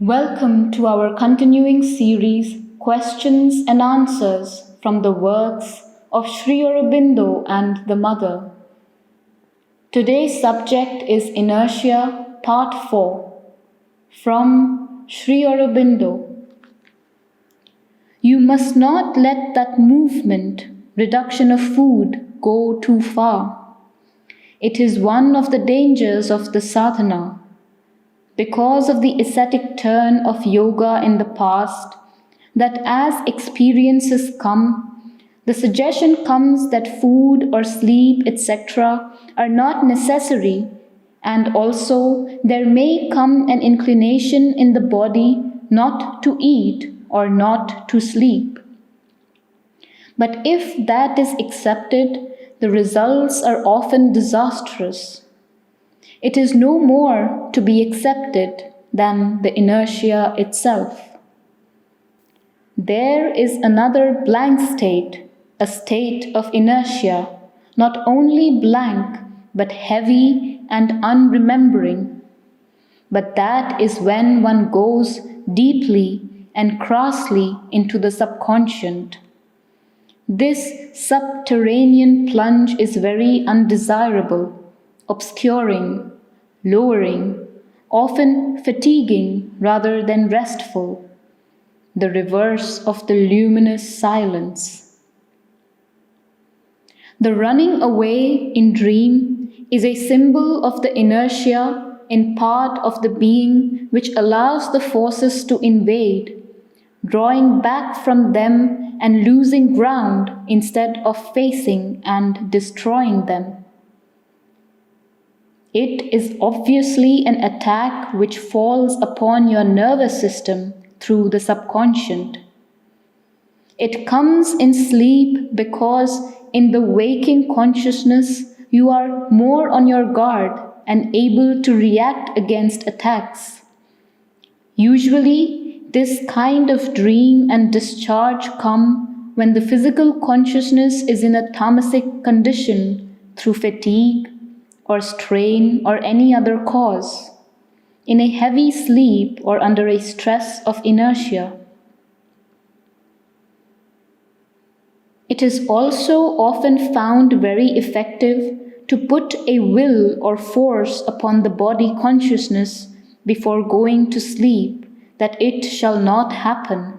Welcome to our continuing series Questions and Answers from the works of Sri Aurobindo and the Mother. Today's subject is Inertia, Part 4, from Sri Aurobindo. You must not let that movement, reduction of food, go too far. It is one of the dangers of the sadhana. Because of the ascetic turn of yoga in the past, that as experiences come, the suggestion comes that food or sleep, etc., are not necessary, and also there may come an inclination in the body not to eat or not to sleep. But if that is accepted, the results are often disastrous. It is no more to be accepted than the inertia itself. There is another blank state, a state of inertia, not only blank but heavy and unremembering. But that is when one goes deeply and crassly into the subconscient. This subterranean plunge is very undesirable, obscuring, lowering, often fatiguing rather than restful, the reverse of the luminous silence. The running away in dream is a symbol of the inertia in part of the being which allows the forces to invade, drawing back from them and losing ground instead of facing and destroying them. It is obviously an attack which falls upon your nervous system through the subconscious. It comes in sleep because in the waking consciousness you are more on your guard and able to react against attacks. Usually, this kind of dream and discharge come when the physical consciousness is in a tamasic condition through fatigue, or strain or any other cause, in a heavy sleep or under a stress of inertia. It is also often found very effective to put a will or force upon the body consciousness before going to sleep that it shall not happen,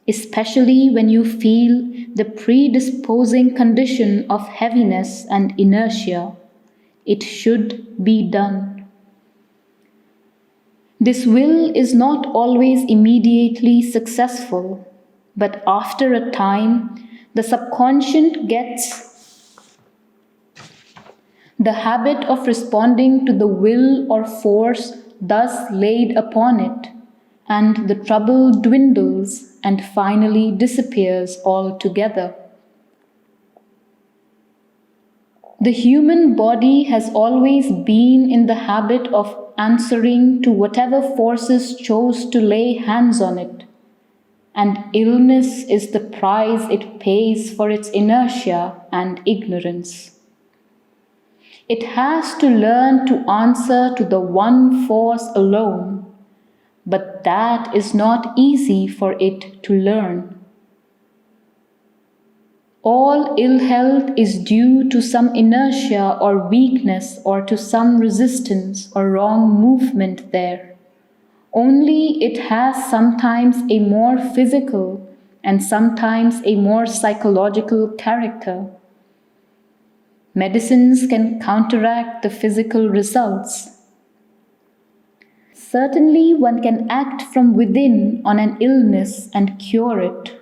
especially when you feel the predisposing condition of heaviness and inertia. It should be done. This will is not always immediately successful, but after a time, the subconscious gets the habit of responding to the will or force thus laid upon it, and the trouble dwindles and finally disappears altogether. The human body has always been in the habit of answering to whatever forces chose to lay hands on it, and illness is the price it pays for its inertia and ignorance. It has to learn to answer to the one force alone, but that is not easy for it to learn. All ill health is due to some inertia or weakness or to some resistance or wrong movement there. Only it has sometimes a more physical and sometimes a more psychological character. Medicines can counteract the physical results. Certainly one can act from within on an illness and cure it.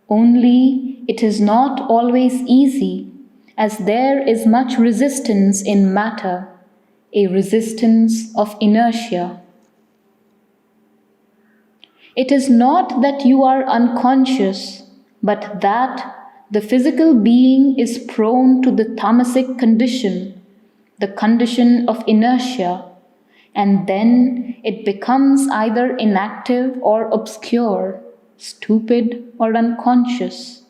Only it is not always easy, as there is much resistance in matter, a resistance of inertia. It is not that you are unconscious, but that the physical being is prone to the tamasic condition, the condition of inertia, and then it becomes either inactive or obscure, stupid or unconscious.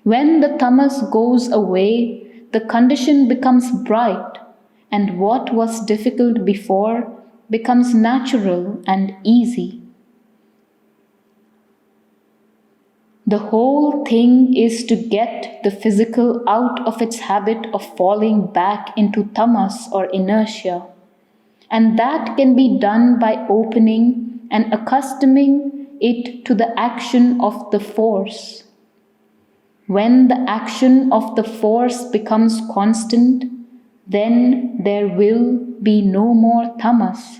When the tamas goes away, the condition becomes bright, and what was difficult before becomes natural and easy. The whole thing is to get the physical out of its habit of falling back into tamas or inertia. And that can be done by opening and accustoming it to the action of the force. When the action of the force becomes constant, then there will be no more tamas.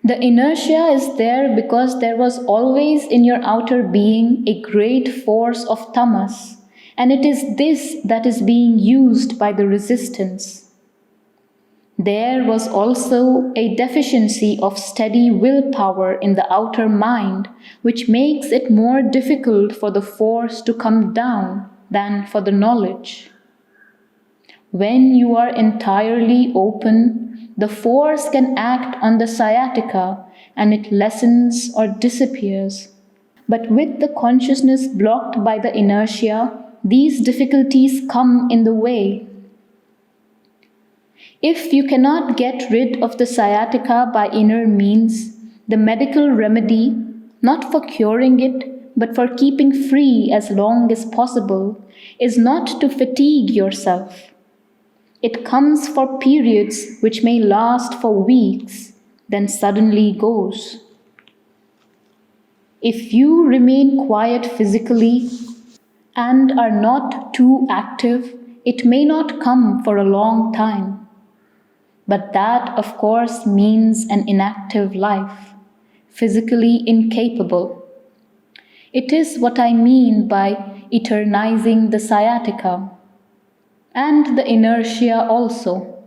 The inertia is there because there was always in your outer being a great force of tamas, and it is this that is being used by the resistance. There was also a deficiency of steady willpower in the outer mind, which makes it more difficult for the force to come down than for the knowledge. When you are entirely open, the force can act on the sciatica and it lessens or disappears. But with the consciousness blocked by the inertia, these difficulties come in the way. If you cannot get rid of the sciatica by inner means, the medical remedy, not for curing it, but for keeping free as long as possible, is not to fatigue yourself. It comes for periods which may last for weeks, then suddenly goes. If you remain quiet physically and are not too active, it may not come for a long time. But that, of course, means an inactive life, physically incapable. It is what I mean by eternizing the sciatica, and the inertia also.